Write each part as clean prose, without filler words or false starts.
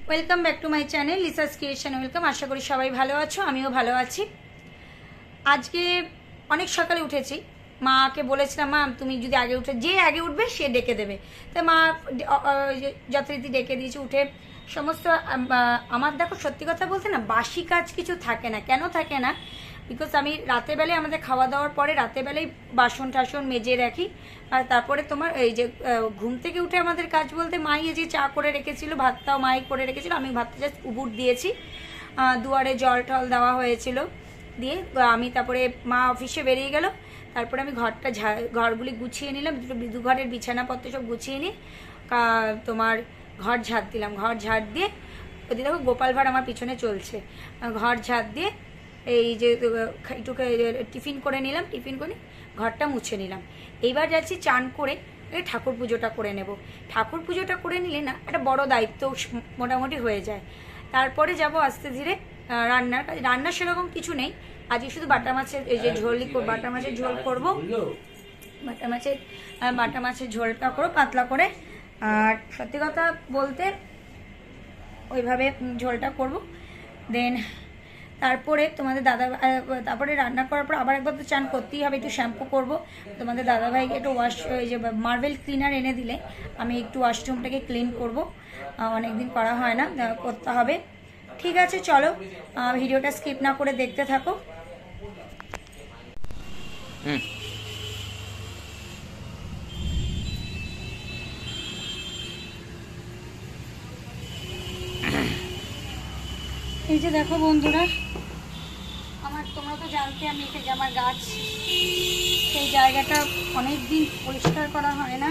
Welcome back to my channel Lisa's creation. Welcome. আশা করি সবাই ভালো আছো, আমিও ভালো আছি। আজকে অনেক সকালে উঠেছি। মাকে বলেছিলাম, মা তুমি যদি আগে উঠে, যে আগে উঠবে সে ডেকে দেবে। তাই মা যথারীতি ডেকে দিয়েছি। উঠে সমস্ত আমার, দেখো সত্যি কথা বলতে না, বাসি কাজ কিছু থাকে না। কেন থাকে না? বিকজ আমি রাতের বেলায়, আমাদের খাওয়া দাওয়ার পরে রাতের বেলায় বাসন টাসন মেজে রাখি। আর তারপরে তোমার এই যে ঘুম থেকে উঠে আমাদের কাজ বলতে, মাই এই যে চা করে রেখেছিল, ভাতটাও মাই করে রেখেছিল, আমি ভাতটা জাস্ট উবুর দিয়েছি। দুয়ারে জল টল দেওয়া হয়েছিল, দিয়ে আমি তারপরে মা অফিসে বেরিয়ে গেল। তারপরে আমি ঘরগুলি গুছিয়ে নিলাম, দু ঘরের বিছানাপত্র সব গুছিয়ে নিয়ে তোমার ঘর ঝাড় দিলাম। ঘর ঝাড় দিয়ে ওদিকে দেখো গোপাল ভাঁড় আমার পিছনে চলছে। ঘর ঝাড় দিয়ে এই যে একটু টিফিন করে নিলাম, টিফিন করে ঘরটা মুছে নিলাম। এইবার যাচ্ছি চান করে ঠাকুর পুজোটা করে নেব। ঠাকুর পুজোটা করে নিলে না একটা বড় দায়িত্ব মোটামুটি হয়ে যায়। তারপরে যাব আস্তে ধীরে রান্নার কাজ। রান্না সেরকম কিছু নেই, আজকে শুধু বাটা মাছের এই যে বাটা মাছের ঝোল করবো। বাটা মাছের ঝোলটা করো পাতলা করে। আর সত্যি কথা বলতে ওইভাবে ঝোলটা করব। দেন তারপরে তারপরে রান্না করার পর আবার একবার তো চান করতেই হবে, একটু শ্যাম্পু করব। তোমাদের দাদাভাইকে একটু এই যে মার্বেল ক্লিনার এনে দিলে আমি একটু ওয়াশরুমটাকে ক্লিন করব। অনেকদিন করা হয় না, করতে হবে। ঠিক আছে, চলো ভিডিওটা স্কিপ না করে দেখতে থাকো। এই যে দেখো বন্ধুরা, তোমরা তো জানতে, আমি এটা যে আমার গাছ, সেই জায়গাটা অনেক দিন পরিষ্কার করা হয় না।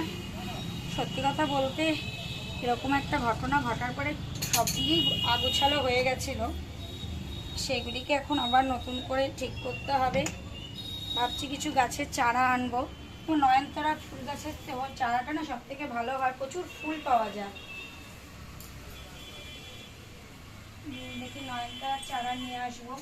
সত্যি কথা বলতে এরকম একটা ঘটনা ঘটার পরে সব দিকেই আগোছালো হয়ে গেছিল। সেগুলিকে এখন আবার নতুন করে ঠিক করতে হবে। ভাবছি কিছু গাছের চারা আনবো। নয়নতারা ফুল গাছের চারাটা না সব থেকে ভালো হয়, প্রচুর ফুল পাওয়া যায়। দেখি নয়নতারার চারা নিয়ে আসবো।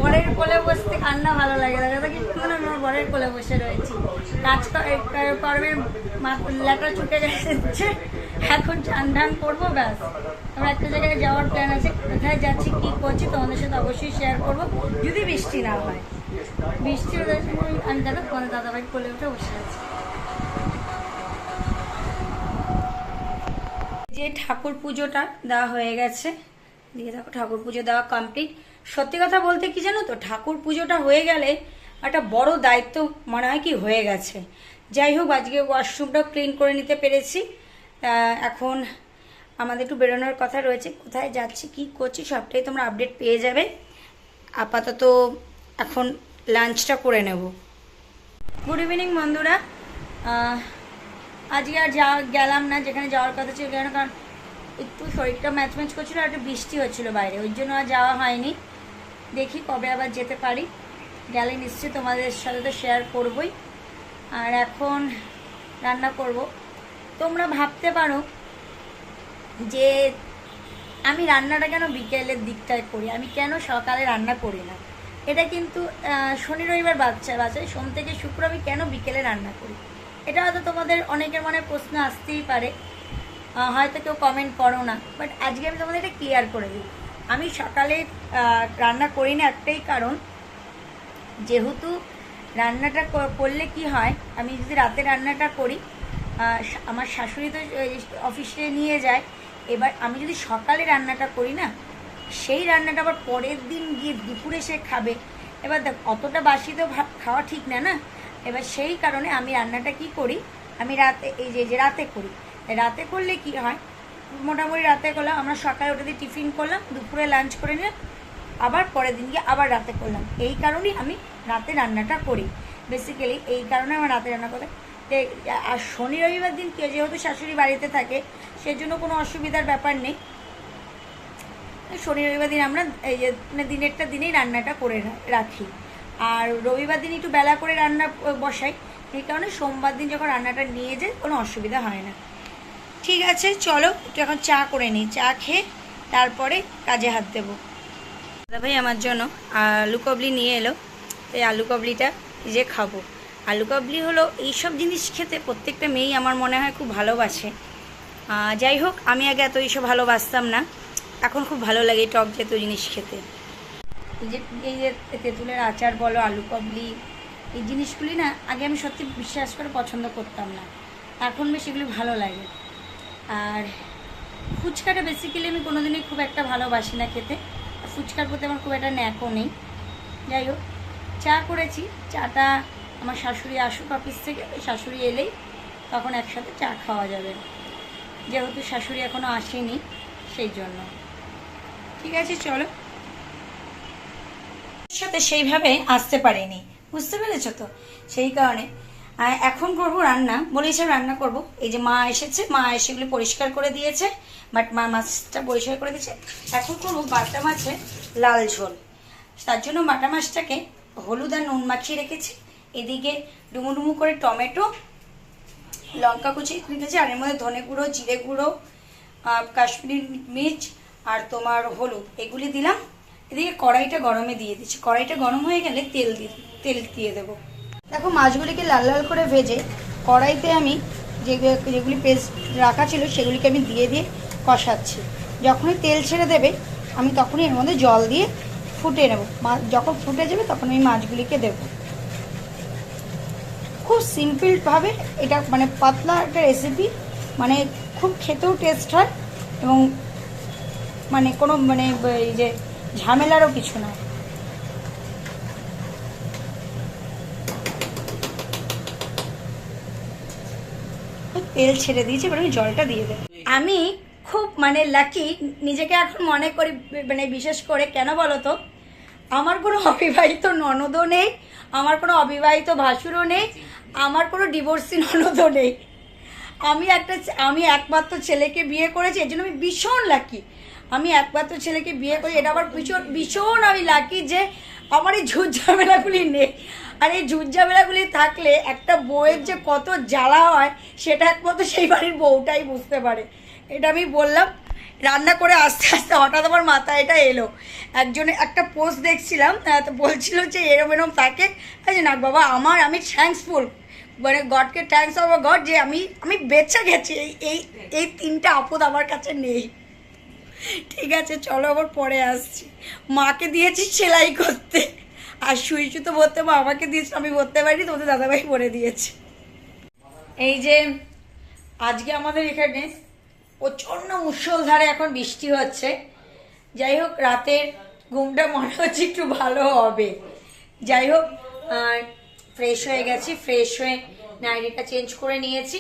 বরের কোলে বসতে কান্না ভালো লাগে, দেখা কিন্তু আমার বরের কোলে বসে রয়েছি। কাজ কর্মের লেটা ছুটে গেছে, এখন চান ধান করবো, ব্যাস। আমার একটা জায়গায় যাওয়ার প্ল্যান আছে, কোথায় যাচ্ছি কি করছি তোমাদের সাথে অবশ্যই শেয়ার করবো, যদি বৃষ্টি না হয়। বৃষ্টি আমি দেখো তোমাদের দাদাভাই কোলে উঠে বসে আছি। যে ঠাকুর পুজোটা দেওয়া হয়ে গেছে, দিয়ে দেখো ঠাকুর পুজো দেওয়া কমপ্লিট। সত্যি কথা বলতে কি জানো তো, ঠাকুর পুজোটা হয়ে গেলে একটা বড় দায়িত্ব মনে হয় কি হয়ে গেছে। যাই হোক, আজকে ওয়াশরুমটাও ক্লিন করে নিতে পেরেছি। এখন আমাদের একটু বেরোনোর কথা রয়েছে, কোথায় যাচ্ছি কি করছি সবটাই তোমরা আপডেট পেয়ে যাবে। আপাতত এখন লাঞ্চটা করে নেব। গুড ইভিনিং বন্ধুরা। আজকে আর গেলাম না, যেখানে যাওয়ার কথা ছিল, কারণ একটু শরীরটা ম্যাচ করছিল আর একটু বৃষ্টি হচ্ছিল বাইরে, ওই জন্য আর যাওয়া হয়নি। দেখি কবে আবার যেতে পারি, গেলে নিশ্চয়ই তোমাদের সাথে তো শেয়ার করবই। আর এখন রান্না করব। তোমরা ভাবতে পারো যে আমি রান্নাটা কেন বিকেলের দিকটায় করি, আমি কেন সকালে রান্না করি না। এটা কিন্তু শনি রবিবার বাচ্চায় সোম থেকে শুক্র আমি কেন বিকেলে রান্না করি, এটা হয়তো তোমাদের অনেকের মনে প্রশ্ন আসতেই পারে, হয়তো কেউ কমেন্ট করো না, বাট আজকে আমি তোমাদের এটা ক্লিয়ার করে দিই। আমি সকালে রান্না করি না একটাই কারণ, যেহেতু রান্নাটা করলে কি হয়, আমি যদি রাতে রান্নাটা করি, আমার শাশুড়ি তো অফিসে নিয়ে যায়। এবার আমি যদি সকালে রান্নাটা করি না, সেই রান্নাটা আবার পরের দিন গিয়ে দুপুরে সে খাবে। এবার দেখ, অতটা বাসি তো খাওয়া ঠিক না না। এবার সেই কারণে আমি রান্নাটা কি করি, আমি রাতে এই যে রাতে করি। রাতে করলে কি হয়, মোটামুটি রাতে করলাম, আমরা সকালে উঠে দিয়ে টিফিন করলাম, দুপুরে লাঞ্চ করে নিলাম, আবার পরের দিন গিয়ে আবার রাতে করলাম। এই কারণেই আমি রাতে রান্নাটা করি, বেসিক্যালি এই কারণে আমার রাতে রান্না করতে। আর শনি রবিবার দিন কেউ যেহেতু শাশুড়ি বাড়িতে থাকে সেজন্য কোনো অসুবিধার ব্যাপার নেই। শনি রবিবার দিন আমরা এই যে মানে দিনেরটা দিনেই রান্নাটা করে রাখি, আর রবিবার দিন একটু বেলা করে রান্না বসাই, এই কারণে সোমবার দিন যখন রান্নাটা নিয়ে যাই কোনো অসুবিধা হয় না। ঠিক আছে, চলো একটু এখন চা করে নিই, চা খেয়ে তারপরে কাজে হাত দেবো। দাদা ভাই আমার জন্য আলু কাবলি নিয়ে এলো, এই আলু কাবলিটা যে খাবো। আলু কাবলি হলো এইসব জিনিস খেতে প্রত্যেকটা মেয়েই আমার মনে হয় খুব ভালোবাসে। যাই হোক, আমি আগে এত এইসব ভালোবাসতাম না, এখন খুব ভালো লাগে টক জাতীয় জিনিস খেতে। এই যে তেঁতুলের আচার বলো, আলু কাবলি, এই জিনিসগুলি না আগে আমি সত্যি বিশ্বাস করে পছন্দ করতাম না, এখন বেশ এগুলি ভালো লাগে। আর ফুচকাটা বেসিক্যালি আমি কোনোদিনই খুব একটা ভালোবাসি না খেতে, ফুচকার প্রতি আমার খুব একটা ন্যাকও নেই। যাই হোক, চা করেছি, চাটা আমার শাশুড়ি আসুক অফিস থেকে, শাশুড়ি এলেই তখন একসাথে চা খাওয়া যাবে, যেহেতু শাশুড়ি এখনও আসেনি সেই জন্য। ঠিক আছে, চলো। সাথে সেইভাবে আসতে পারিনি, বুঝতে পেরেছো তো, সেই কারণে এখন করবো রান্না, বলেছিলাম রান্না করব। এই যে মা এসেছে, মা এসে এগুলো পরিষ্কার করে দিয়েছে, বাট মা মাছটা পরিষ্কার করে দিয়েছে। এখন করবো বাটা মাছের লাল ঝোল। তার জন্য বাটা মাছটাকে হলুদ আর নুন মাখিয়ে রেখেছি, এদিকে ডুমু ডুমু করে টমেটো, লঙ্কা কুচি রেখেছি, আর এর মধ্যে ধনে গুঁড়ো, জিরে গুঁড়ো, কাশ্মীরি মির্চ আর তোমার হলুদ এগুলি দিলাম। এদিকে কড়াইটা গরমে দিয়ে দিচ্ছি, কড়াইটা গরম হয়ে গেলে তেল দিয়ে দেবো। দেখো মাছগুলিকে লাল লাল করে ভেজে কড়াইতে আমি যেগুলি পেস্ট রাখা ছিল সেগুলিকে আমি দিয়ে কষাচ্ছি। যখনই তেল ছেড়ে দেবে আমি তখনই এর মধ্যে জল দিয়ে ফুটিয়ে নেব। যখন ফুটে যাবে তখন আমি মাছগুলিকে দেব। খুব সিম্পলভাবে এটা, মানে পাতলা একটা রেসিপি, মানে খুব খেতেও টেস্ট হয় এবং মানে কোনো মানে এই যে ঝামেলারও কিছু না। তেল ছেড়ে দিয়েছি, এবার আমি জলটা দিয়ে দেব। আমি খুব মানে লাকি নিজেকে এখন মনে করি, মানে বিশেষ করে কেন বলো তো, আমার কোনো অবিবাহিত ননদও নেই, আমার কোনো অবিবাহিত ভাসুরও নেই, আমার কোনো ডিভোর্সি ননদও নেই। আমি একমাত্র ছেলেকে বিয়ে করেছি, এর জন্য আমি ভীষণ লাকি। আমি একমাত্র ছেলেকে বিয়ে করি, এটা আমার ভীষণ আমি লাকি যে আমার এই ঝুট ঝামেলাগুলি নেই। আর এই ঝুট ঝামেলাগুলি থাকলে একটা বউয়ের যে কত জ্বালা হয় সেটা একমাত্র সেই বাড়ির বউটাই বুঝতে পারে। এটা আমি বললাম। রান্না করে আস্তে আস্তে হঠাৎ আমার মাথায় এটা এলো, একজনে একটা পোস্ট দেখছিলাম, তো বলছিল যে এরম থাকে। না বাবা, আমি থ্যাঙ্কসফুল, মানে গডকে থ্যাঙ্কস অফ গড যে আমি বেঁচে গেছি, এই তিনটা আপদ আমার কাছে নেই। ঠিক আছে, চলো আবার পরে আসছি। মাকে দিয়েছি সেলাই করতে, আর সুই সুতো ভরতে মা আমাকে দিয়েছে, আমি ভরতে পারিনি, তোমাদের দাদাভাই ভরে দিয়েছে। এই যে আজকে আমাদের এখানে প্রচণ্ড মুষলধারে এখন বৃষ্টি হচ্ছে। যাই হোক, রাতের ঘুমটা মনে হচ্ছে একটু ভালো হবে। যাই হোক, ফ্রেশ হয়ে গেছি, ফ্রেশ হয়ে নাইটিটা চেঞ্জ করে নিয়েছি,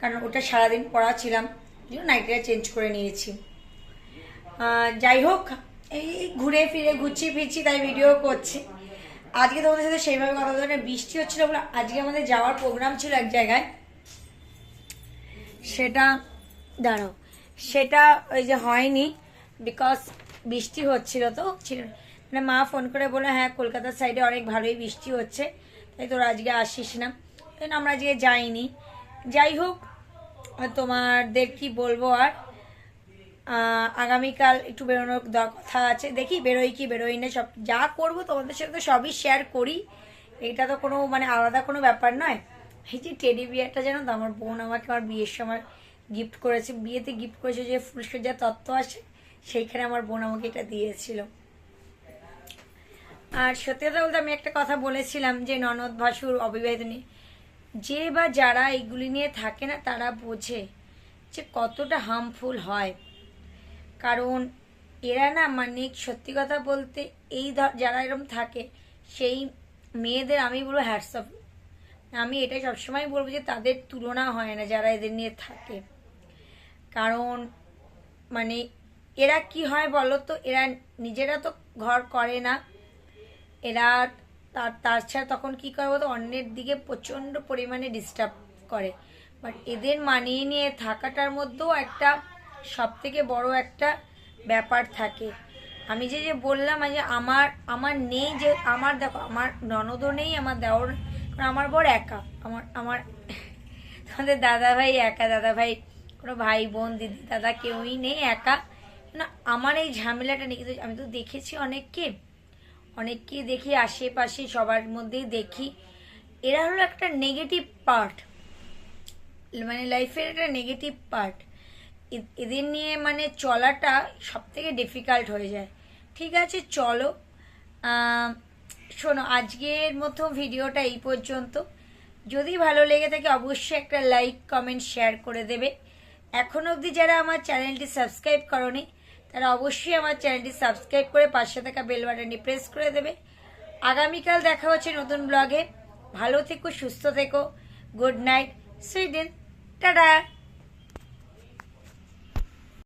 কারণ ওটা সারাদিন পরা ছিলাম, নাইটিটা চেঞ্জ করে নিয়েছি। যাই হোক, এই ঘুরে ফিরে ঘুরছি ফিরছি, তাই ভিডিও করছি। আজকে তোমাদের সাথে সেইভাবে কথা বলতে, বৃষ্টি হচ্ছিল বলে আজকে আমাদের যাওয়ার প্রোগ্রাম ছিল এক জায়গায়, সেটা ওই যে হয়নি, বিকজ বৃষ্টি হচ্ছিল, তো ছিল মানে মা ফোন করে বলে হ্যাঁ কলকাতার সাইডে অনেক ভালোই বৃষ্টি হচ্ছে, তাই তোরা আজকে আসিস না, তাই আমরা আজকে যাইনি। যাই হোক, তোমাদের কি বলবো, আর আগামীকাল একটু বেরোনোর কথা আছে, দেখি বেরোই কি বেরোই না, সব যা করবো তোমাদের সাথে তো সবই শেয়ার করি, এটা তো কোনো মানে আলাদা কোনো ব্যাপার নয়। এই যে টেডি বিয়ারটা জানো তো, আমার বোন আমাকে আমার বিয়ের সময় গিফট করেছে, বিয়েতে গিফট করেছে যে ফুলসজ্জা তত্ত্ব আসে, সেইখানে আমার বোন আমাকে এটা দিয়েছিল। আর সত্যি কথা বলতে আমি একটা কথা বলেছিলাম যে ননদ ভাসুর অবিবাহিত নিয়ে, যে বা যারা এইগুলি নিয়ে থাকে না তারা বোঝে যে কতটা হার্মফুল হয়। কারণ এরা না, মানে সত্যি কথা বলতে এই যারা এরকম থাকে সেই মেয়েদের আমি বলবো হ্যাটস অফ। আমি এটাই সবসময় বলবো যে তাদের তুলনা হয় না যারা এদের নিয়ে থাকে। কারণ মানে এরা কি হয় বলো তো, এরা নিজেরা তো ঘর করে না, এরা তার ছাড়া তখন কি করবো তো অন্যের দিকে প্রচণ্ড পরিমাণে ডিস্টার্ব করে, বাট এদের মানিয়ে নিয়ে থাকাটার মধ্যেও একটা সব থেকে বড় একটা ব্যাপার থাকে। আমি যে যে বললাম যে আমার আমার নেই, যে আমার দেখো আমার ননদও নেই, আমার দেওর, আমার বর একা, আমার আমার তোমাদের দাদা ভাই একা, দাদা ভাই কোনো ভাই বোন দিদি দাদা কেউই নেই, একা না। আমার এই ঝামেলাটা নেই, কিন্তু আমি তো দেখেছি অনেককে দেখি আশেপাশে সবার মধ্যেই দেখি, এরা হলো একটা নেগেটিভ পার্ট, মানে লাইফের একটা নেগেটিভ পার্ট। এদের নিয়ে মানে চলাটা সব থেকে ডিফিকাল্ট হয়ে যায়। ঠিক আছে, চলো শোনো, আজকের মতো ভিডিওটা এই পর্যন্ত। যদি ভালো লেগে থাকে অবশ্যই একটা লাইক কমেন্ট শেয়ার করে দেবে। এখনো অবধি যারা আমার চ্যানেলটি সাবস্ক্রাইব করনি তারা অবশ্যই আমার চ্যানেলটি সাবস্ক্রাইব করে পাশে থাকা বেল বাটনটি প্রেস করে দেবে। আগামীকাল দেখা হচ্ছে নতুন ব্লগে। ভালো থেকো, সুস্থ থেকো, গুড নাইট, সুইট, টাটা।